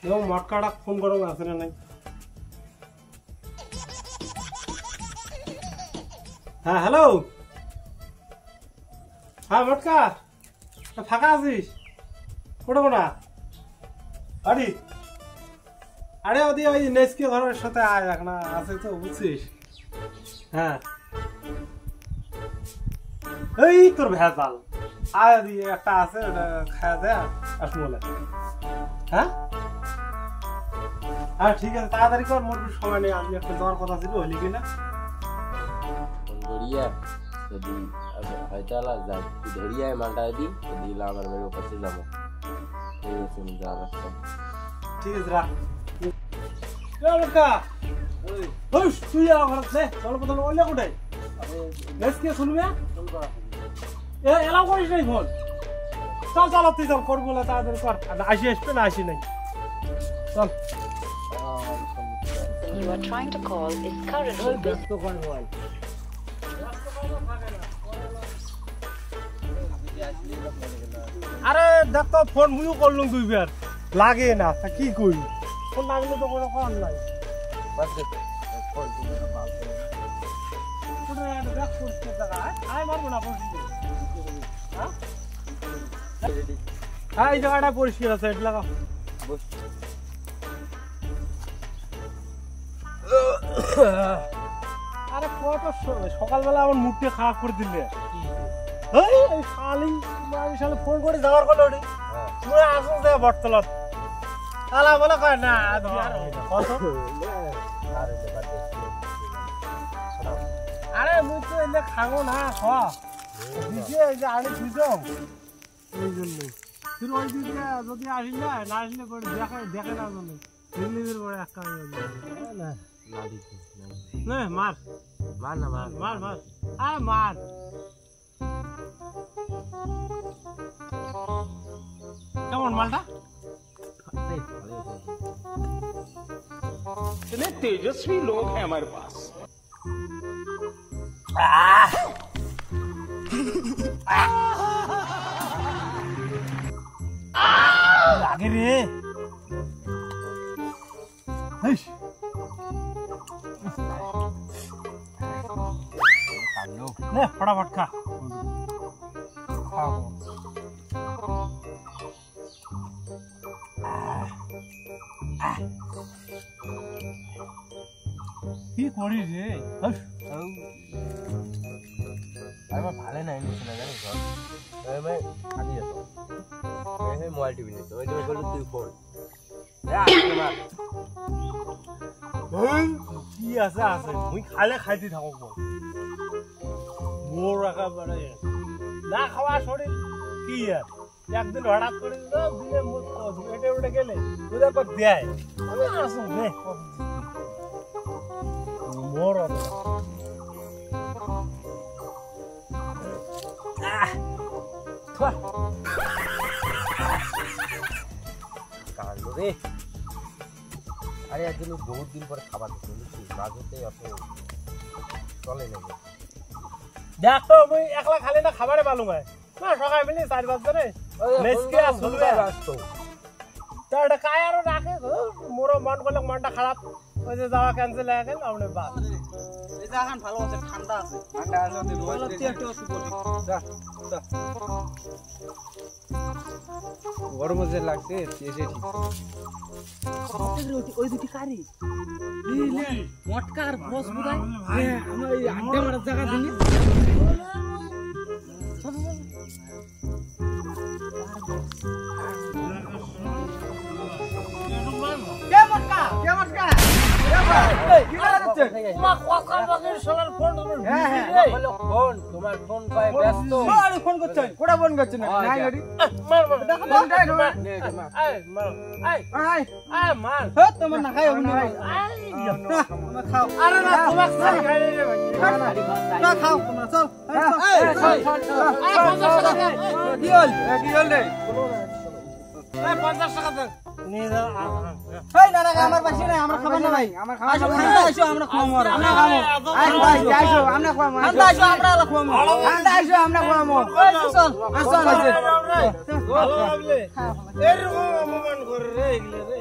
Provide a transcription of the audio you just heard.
এবং মটকাটা ফোন গরম আছে না নাই? হ্যাঁ হ্যালো, হ্যাঁ মটকা ফাঁকা আছিস? কোটা কোটা আরে আরে ওদি ওই নেসকে ঘরের সাথে আয় এখন আছে তো বুঝছিস? হ্যাঁ এই তোর ভেজাল আয় দিয়ে একটা আছে ওটা খাওয়া দেয় আসবো বলে। হ্যাঁ হ্যাঁ ঠিক আছে তাড়াতাড়ি কর, মোট সময় নেই, আমি একটা যাওয়ার কথা ছিল হইলি কিনা ধরিয়া যদি হয়তালা যাই ধরিয়া মালটা দিই দিলে আমার মেয়ের কাছে যাবো। ঠিক আছে আমি যাওয়ার রাস্তা। ঠিক আছে রাখ তুই আমার চলো প্রথমে অন্য কোটাই নেসকে শুনবে এলাও করিস নাই ফোন। চল চল তুই চল করবো না তাড়াতাড়ি কর, আসি আসবে না আসি নাই চল। You are trying to call is currently ব্যস্ত কর ভাই। আরে দেখ তো ফোন মুইও করলুম দুইবার লাগে না, তা কি করি ফোন লাগলে তো কোনো কর নাই। হ্যাঁ এই জায়গাটা পরিষ্কার আছে, এটা লাগাও। আরে কত সকালবেলা আমার মুখটা খারাপ করে দিলে। শালি ফোন করে যাওয়ার কথা ওটি তুই আসুন দে বটতলত তালা বলে কয় না আরে মুই তো এলে খাবো না দিছে এই যে আনি দিছ এই জন্যই তুই ওই দিকে যদি আসিস না না আসলে করে দেখে দেখে না জন্য দিল্লির পরে এক কাজ না না দিছি না মার মার না মার মার মার আরে মার কেমন মালটা? इतने तेजस्वी लोग हैं हमारे पास। आगे रे ले फटाफट खा কি করিস রে? আমার ভালো নাই নিছিল জানি ঘর আমি খালি যেত এই মোবাইল টিভি নিত ওই জন্য বললি তুই ফোন কি আছে আছে মুই খালে খাইতে থাকো মোর একেবারে না খাওয়া শরীর কি আর একদিন হঠাৎ করে দিলে মুখ এটা উঠে গেলে তোদের পর দেয় আমি আসুন দে মোর কালো রে। আরে একদিন বহুত দিন পরে খাবার দিচ্ছি বুঝছি মাঝ হতেই অত চলে নেবে। দেখ তো আমি একলা খালি না খাবারে মালুম হয় না সকাল মিলে 4-5 জনে নেসকে শুনবে আসতো তা এটা কায় আরো রাখে মোর মন করলে মনটা খারাপ ওই যে যাওয়া ক্যান্সেল হয়ে গেল আমরা বাস এই যে এখন ভালো আছে ঠান্ডা আছে ওই মোবাইল একটু ওষুধ বলি যা যা গরম যে লাগছে এসে ঠিক ওই দুটি কারি মটকার বস বুদাই আমরা এই আড্ডা মারার জায়গা দিনি কে মটকা কে মটকা কি করতে তোমার কথা বলে শালার ফোন হ্যাঁ ফোন তোমার ফোন পায় ব্যস্ত আরে ফোন করছেন কোড়া ফোন করছেন না নাই গাড়ি মার মার দেখো ফোনটা মার এই মার এই আই এই মার হে তোমার না খাই না ভাই না খাও আরে না তোমার খাই খাই রে ভাই না খাও তোমরা চল এই কি হল রে এই 50 টাকা দে নিয়ে যা এই না না আমার পাশে নাই আমরা খাবো না ভাই আমার খাওয়া ঠান্ডা আইসো আমরা খাবো আমরা খাবো আই ভাই আইসো আমরা খাবো ঠান্ডা আইসো আমরা খাবো ঠান্ডা আইসো আমরা খাবো চল চল ভালো লাগলে এরকম অপমান করে রে এগুলো রে